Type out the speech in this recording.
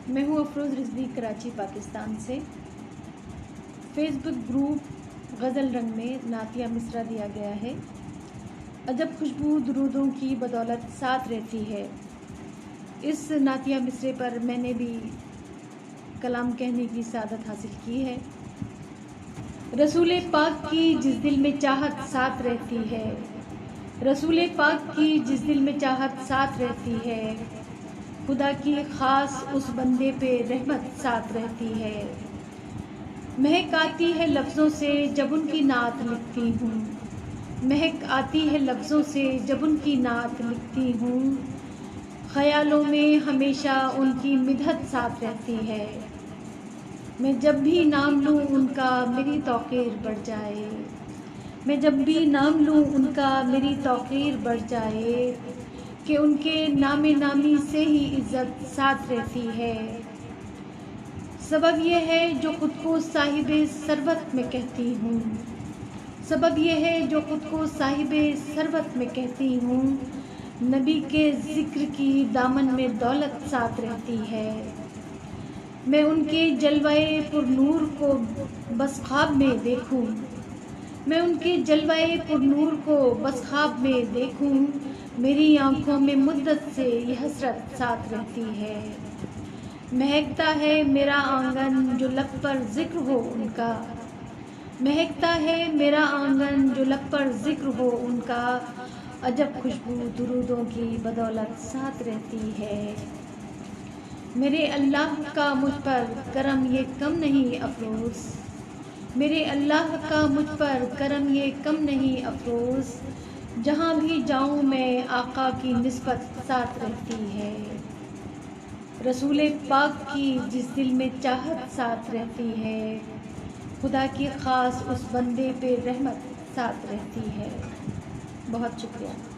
میں ہوں افروز رضوی، کراچی پاکستان سے۔ فیس بک گروپ غزل رنگ میں نعتیہ مصرع دیا گیا ہے۔ عجب خوشبو درودوں کی بدولت ساتھ رہتی ہے۔ اس نعتیہ مصرعے پر میں نے بھی کلام کہنے کی سعادت حاصل کی ہے۔ رسول پاک کی جس دل میں چاہت ساتھ رہتی ہے، رسول پاک کی جس دل میں چاہت ساتھ رہتی ہے، خدا کی خاص اس بندے پہ رحمت ساتھ رہتی ہے۔ مہک آتی ہے لفظوں سے جب ان کی نعت لکھتی ہوں، مہک آتی ہے لفظوں سے جب ان کی نعت لکھتی ہوں، خیالوں میں ہمیشہ ان کی مدحت ساتھ رہتی ہے۔ میں جب بھی نام لوں ان کا میری توقیر بڑھ جائے، میں جب بھی نام لوں ان کا میری توقیر بڑھ جائے، کہ ان کے نام نامی سے ہی عزت ساتھ رہتی ہے۔ سبب یہ ہے جو خود کو صاحب ثروت میں کہتی ہوں، سبب یہ ہے جو خود کو صاحب ثروت میں کہتی ہوں، نبی کے ذکر کی دامن میں دولت ساتھ رہتی ہے۔ میں ان کے جلوۂ پر نور کو بس خواب میں دیکھوں، میں ان کے جلوۂ پر نور کو بس خواب میں دیکھوں، میری آنکھوں میں مدت سے یہ حسرت ساتھ رہتی ہے۔ مہکتا ہے میرا آنگن جو لب پر ذکر ہو ان کا، مہکتا ہے میرا آنگن جو لب پر ذکر ہو ان کا، عجب خوشبو درودوں کی بدولت ساتھ رہتی ہے۔ میرے اللہ کا مجھ پر کرم یہ کم نہیں افروز، میرے اللہ کا مجھ پر کرم یہ کم نہیں افروز، جہاں بھی جاؤں میں آقا کی نسبت ساتھ رہتی ہے۔ رسول پاک کی جس دل میں چاہت ساتھ رہتی ہے، خدا کی خاص اس بندے پہ رحمت ساتھ رہتی ہے۔ بہت شکریہ۔